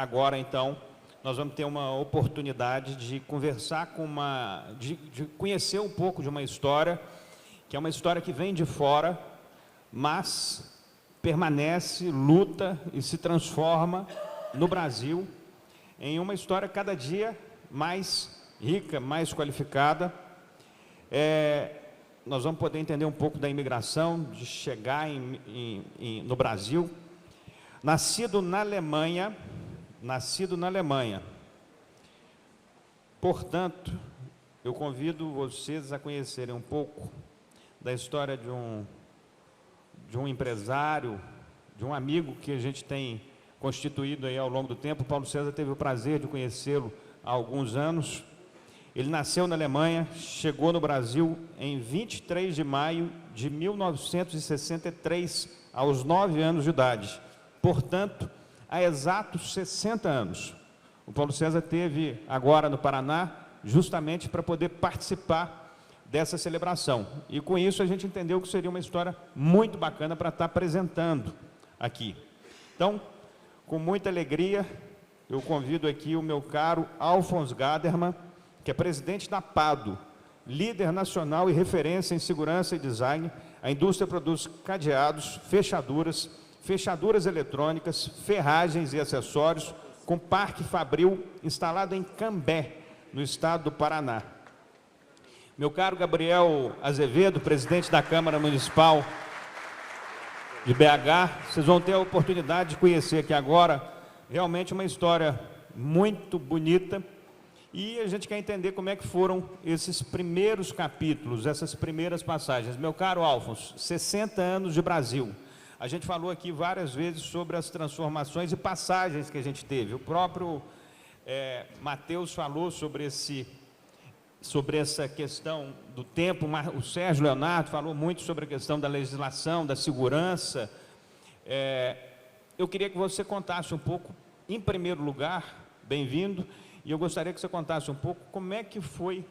agora, então, nós vamos ter uma oportunidade de conversar de conhecer um pouco de uma história, que é uma história que vem de fora, mas permanece, luta e se transforma no Brasil em uma história cada dia mais rica, mais qualificada. Nós vamos poder entender um pouco da imigração, de chegar no Brasil. Nascido na Alemanha, portanto, eu convido vocês a conhecerem um pouco da história de um empresário, de um amigo que a gente tem constituído aí ao longo do tempo. O Paulo César teve o prazer de conhecê-lo há alguns anos. Ele nasceu na Alemanha, chegou no Brasil em 23 de maio de 1963, aos 9 anos de idade. Portanto, há exatos 60 anos. O Paulo César esteve agora no Paraná, justamente para poder participar dessa celebração. E com isso a gente entendeu que seria uma história muito bacana para estar apresentando aqui. Então, com muita alegria, eu convido aqui o meu caro Alfons Gaderman, que é presidente da PADO, líder nacional e referência em segurança e design. A indústria produz cadeados, fechaduras eletrônicas, ferragens e acessórios, com parque fabril instalado em Cambé, no estado do Paraná. Meu caro Gabriel Azevedo, presidente da Câmara Municipal de BH, vocês vão ter a oportunidade de conhecer aqui agora realmente uma história muito bonita, e a gente quer entender como é que foram esses primeiros capítulos, essas primeiras passagens. Meu caro Alfons, 60 anos de Brasil. A gente falou aqui várias vezes sobre as transformações e passagens que a gente teve. O próprio Matheus falou sobre essa questão do tempo, o Sérgio Leonardo falou muito sobre a questão da legislação, da segurança. Eu queria que você contasse um pouco, em primeiro lugar, bem-vindo, e eu gostaria que você contasse um pouco como é que foi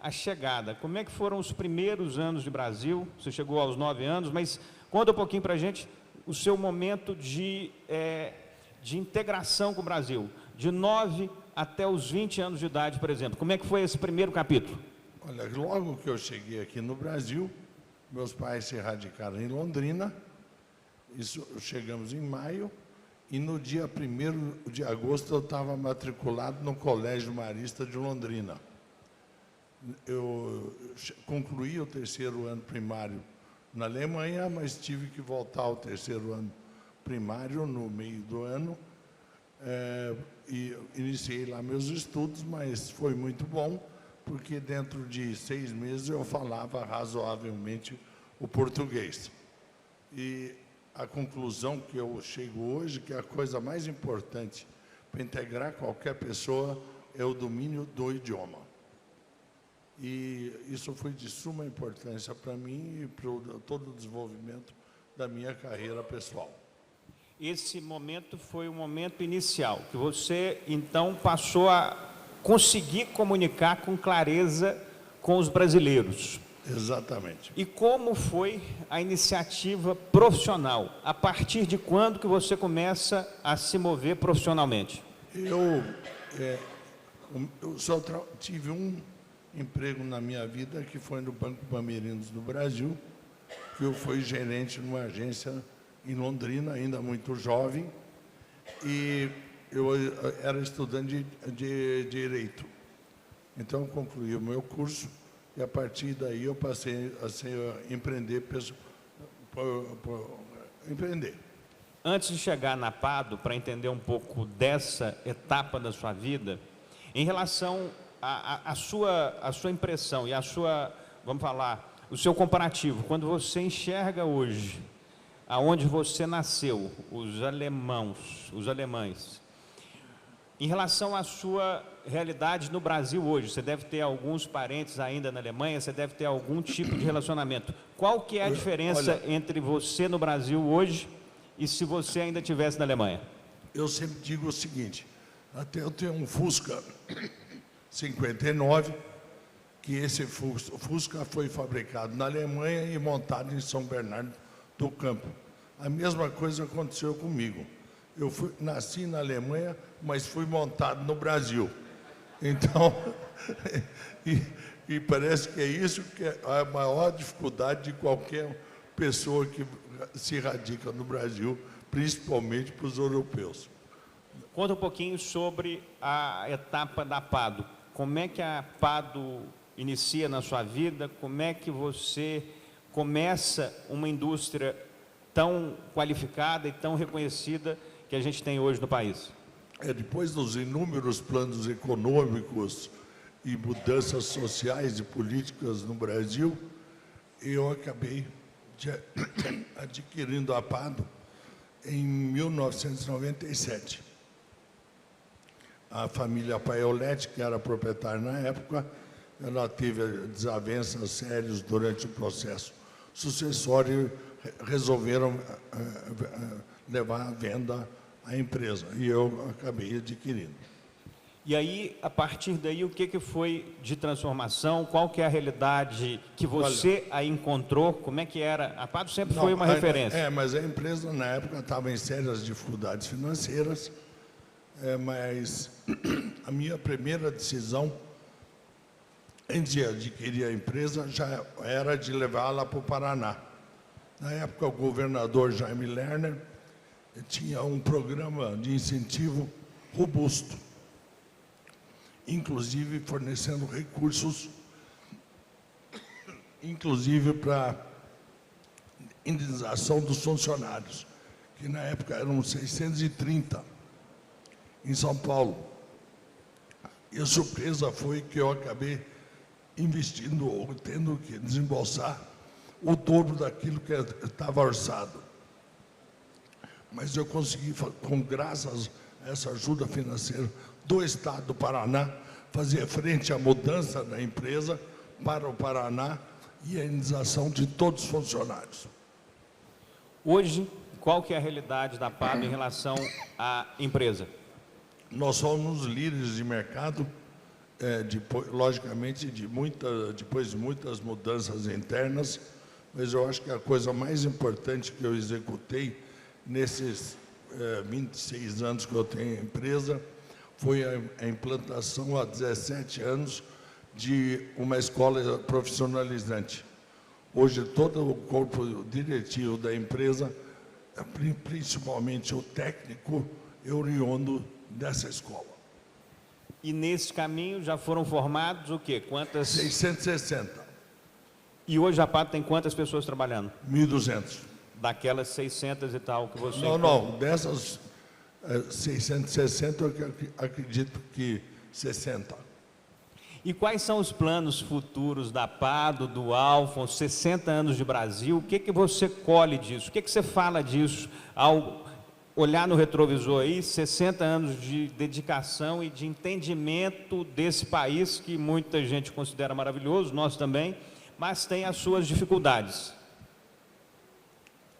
a chegada, como é que foram os primeiros anos de Brasil. Você chegou aos 9 anos, mas conta um pouquinho para a gente o seu momento de integração com o Brasil, de 9 até os 20 anos de idade, por exemplo. Como é que foi esse primeiro capítulo? Olha, logo que eu cheguei aqui no Brasil, meus pais se radicaram em Londrina, chegamos em maio, e no dia 1º de agosto eu estava matriculado no Colégio Marista de Londrina. Eu concluí o 3º ano primário na Alemanha, mas tive que voltar ao 3º ano primário no meio do ano, e iniciei lá meus estudos, mas foi muito bom, porque dentro de 6 meses eu falava razoavelmente o português. E a conclusão que eu chego hoje, que a coisa mais importante para integrar qualquer pessoa é o domínio do idioma. E isso foi de suma importância para mim e para todo o desenvolvimento da minha carreira pessoal. Esse momento foi o momento inicial, que você, então, passou a conseguir comunicar com clareza com os brasileiros. Exatamente. E como foi a iniciativa profissional? A partir de quando que você começa a se mover profissionalmente? Eu só tive um emprego na minha vida, que foi no Banco Bamerinos do Brasil, que eu fui gerente numa agência em Londrina, ainda muito jovem, e eu era estudante de Direito. Então, eu concluí o meu curso, e a partir daí eu passei a empreender. Antes de chegar na PADO, para entender um pouco dessa etapa da sua vida, em relação à sua impressão e vamos falar, o seu comparativo, quando você enxerga hoje, aonde você nasceu, os alemães, em relação à sua realidade no Brasil hoje, você deve ter alguns parentes ainda na Alemanha, você deve ter algum tipo de relacionamento. Qual que é a diferença entre você no Brasil hoje e se você ainda estivesse na Alemanha? Eu sempre digo o seguinte, até eu tenho um Fusca 59, que esse Fusca foi fabricado na Alemanha e montado em São Bernardo do Campo. A mesma coisa aconteceu comigo. nasci na Alemanha, mas fui montado no Brasil. Então, e parece que é isso que é a maior dificuldade de qualquer pessoa que se radica no Brasil, principalmente para os europeus. Conta um pouquinho sobre a etapa da Pado. Como é que a Pado inicia na sua vida? Como é que você começa uma indústria tão qualificada e tão reconhecida que a gente tem hoje no país? Depois dos inúmeros planos econômicos e mudanças sociais e políticas no Brasil, eu acabei adquirindo a Pado em 1997. A família Paioletti, que era proprietária na época, ela teve desavenças sérias durante o processo sucessório e resolveram levar à venda a empresa, e eu acabei adquirindo. E aí, a partir daí, o que foi de transformação? Qual que é a realidade que você aí encontrou? Como é que era? A Pado sempre foi uma referência. Mas a empresa, na época, estava em sérias dificuldades financeiras, mas a minha primeira decisão, antes de adquirir a empresa, já era de levá-la para o Paraná. Na época, o governador Jaime Lerner tinha um programa de incentivo robusto, inclusive fornecendo recursos, inclusive para indenização dos funcionários, que na época eram 630 em São Paulo. E a surpresa foi que eu acabei investindo ou tendo que desembolsar o dobro daquilo que estava orçado. Mas eu consegui, graças a essa ajuda financeira do Estado do Paraná, fazer frente à mudança da empresa para o Paraná e a indenização de todos os funcionários. Hoje, qual que é a realidade da Pado em relação à empresa? Nós somos líderes de mercado, logicamente, depois de muitas mudanças internas, mas eu acho que a coisa mais importante que eu executei nesses 26 anos que eu tenho a empresa foi a implantação há 17 anos de uma escola profissionalizante. Hoje, todo o corpo diretivo da empresa, principalmente o técnico, é oriundo dessa escola. E nesse caminho já foram formados o quê? Quantas? 660. E hoje a Pado tem quantas pessoas trabalhando? 1.200. Daquelas 600 e tal que você... Não, dessas 660, eu acredito que 60. E quais são os planos futuros da Pado, do Alfons, 60 anos de Brasil? O que você colhe disso? O que você fala disso ao olhar no retrovisor aí, 60 anos de dedicação e de entendimento desse país que muita gente considera maravilhoso, nós também, mas tem as suas dificuldades?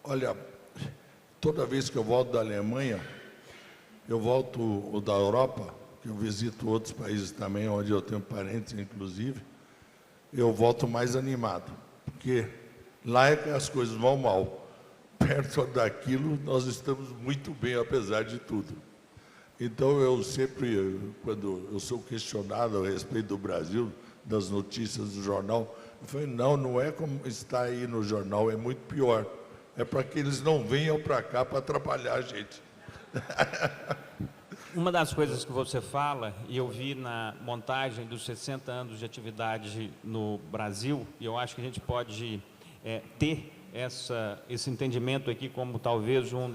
Olha, toda vez que eu volto da Alemanha, eu volto da Europa, que eu visito outros países também, onde eu tenho parentes, inclusive, eu volto mais animado, porque lá é que as coisas vão mal. Perto daquilo, nós estamos muito bem, apesar de tudo. Então, eu sempre, quando eu sou questionado a respeito do Brasil, das notícias do jornal, eu falei, não é como está aí no jornal, é muito pior. É para que eles não venham para cá para atrapalhar a gente. Uma das coisas que você fala, e eu vi na montagem dos 60 anos de atividade no Brasil, e eu acho que a gente pode ter esse entendimento aqui como talvez uma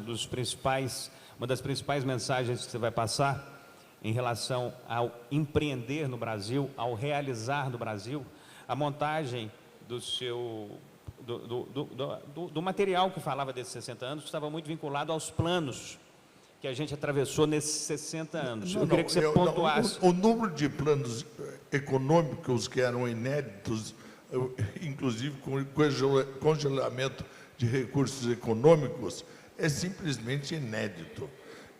das principais mensagens que você vai passar em relação ao empreender no Brasil, ao realizar no Brasil, a montagem do seu... Do material que falava desses 60 anos, estava muito vinculado aos planos que a gente atravessou nesses 60 anos. Eu queria que você pontuasse. O número de planos econômicos que eram inéditos, inclusive com congelamento de recursos econômicos, é simplesmente inédito.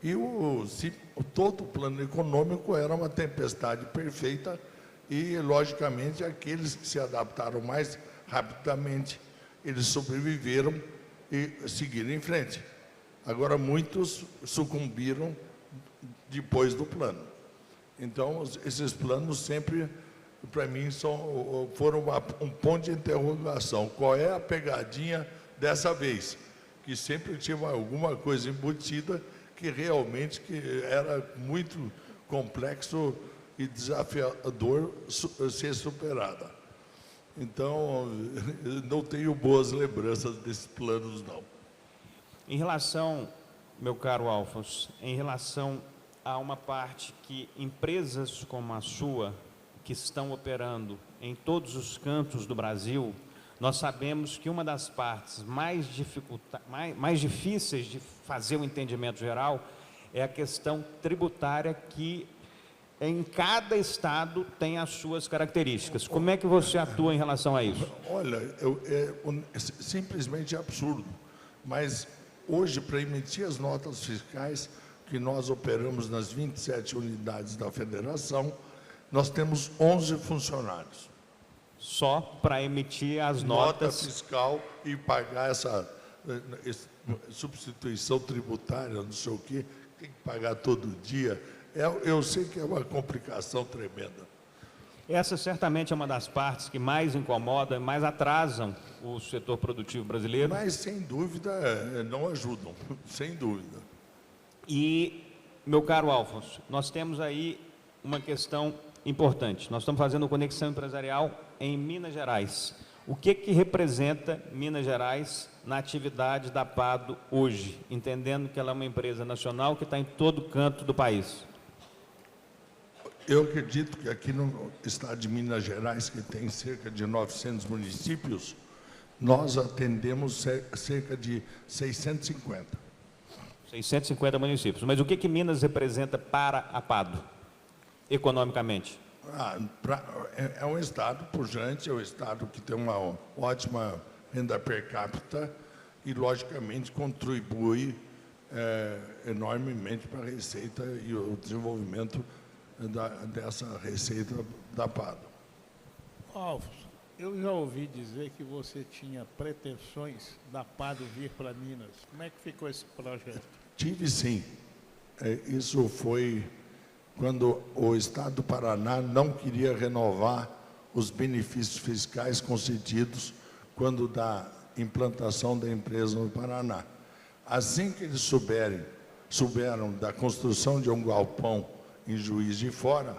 E todo o plano econômico era uma tempestade perfeita e, logicamente, aqueles que se adaptaram mais rapidamente, eles sobreviveram e seguiram em frente. Agora, muitos sucumbiram depois do plano. Então, esses planos sempre, para mim, foram um ponto de interrogação. Qual é a pegadinha dessa vez? Que sempre tinha alguma coisa embutida que realmente era muito complexo e desafiador ser superada. Então, não tenho boas lembranças desses planos, não. Em relação, meu caro Alfonso, em relação a uma parte que empresas como a sua, que estão operando em todos os cantos do Brasil, nós sabemos que uma das partes mais difíceis de fazer o entendimento geral é a questão tributária, que em cada estado tem as suas características. Como é que você atua em relação a isso? Olha, é simplesmente absurdo, mas hoje, para emitir as notas fiscais que nós operamos nas 27 unidades da federação, nós temos 11 funcionários. Só para emitir as notas... Nota fiscal e pagar essa substituição tributária, não sei o quê, tem que pagar todo dia. Eu sei que é uma complicação tremenda. Essa certamente é uma das partes que mais incomodam, mais atrasam o setor produtivo brasileiro. Mas, sem dúvida, não ajudam, sem dúvida. E, meu caro Alfonso, nós temos aí uma questão importante. Nós estamos fazendo conexão empresarial em Minas Gerais. O que representa Minas Gerais na atividade da PADO hoje, entendendo que ela é uma empresa nacional que está em todo canto do país? Eu acredito que aqui no estado de Minas Gerais, que tem cerca de 900 municípios, nós atendemos cerca de 650. 650 municípios. Mas o que Minas representa para a PADO, economicamente? É um estado pujante, é um estado que tem uma ótima renda per capita e, logicamente, contribui enormemente para a receita e o desenvolvimento dessa receita da PADO. Alfonso, eu já ouvi dizer que você tinha pretensões da PADO vir para Minas. Como é que ficou esse projeto? Tive, sim. Isso foi quando o Estado do Paraná não queria renovar os benefícios fiscais concedidos quando da implantação da empresa no Paraná. Assim que eles souberam da construção de um galpão em Juiz de Fora,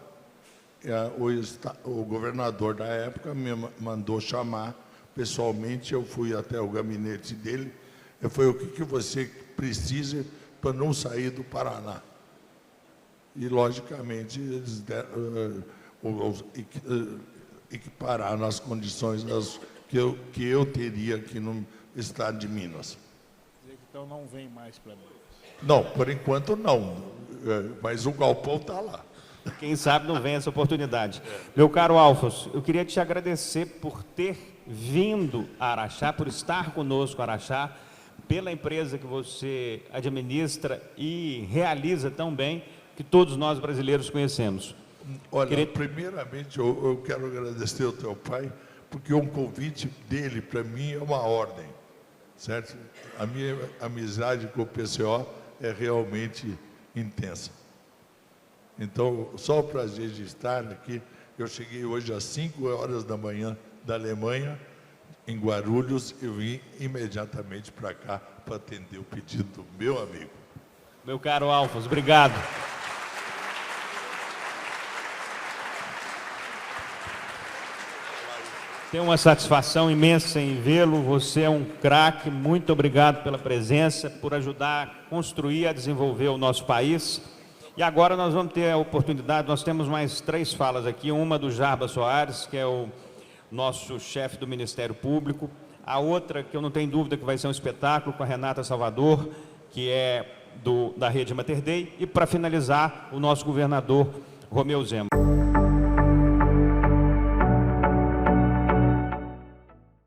o governador da época me mandou chamar pessoalmente. Eu fui até o gabinete dele. Eu falei: o que você precisa para não sair do Paraná? E, logicamente, eles equipararam as condições que eu teria aqui no estado de Minas. Então não vem mais para Minas? Não, por enquanto não, mas o galpão está lá. Quem sabe não vem essa oportunidade. Meu caro Alfonso, eu queria te agradecer por ter vindo a Araxá, por estar conosco a Araxá, pela empresa que você administra e realiza tão bem, que todos nós brasileiros conhecemos. Olha, primeiramente eu quero agradecer ao teu pai, porque um convite dele para mim é uma ordem, certo? A minha amizade com o PCO é realmente intensa. Então, só o prazer de estar aqui. Eu cheguei hoje às 5 horas da manhã da Alemanha, em Guarulhos. Eu vim imediatamente para cá para atender o pedido do meu amigo. Meu caro Alfonso, obrigado. Tenho uma satisfação imensa em vê-lo. Você é um craque. Muito obrigado pela presença, por ajudar a construir, a desenvolver o nosso país. E agora nós vamos ter a oportunidade, nós temos mais 3 falas aqui, uma do Jarba Soares, que é o nosso chefe do Ministério Público, a outra, que eu não tenho dúvida que vai ser um espetáculo, com a Renata Salvador, que é da Rede Mater Dei, e para finalizar, o nosso governador Romeu Zema.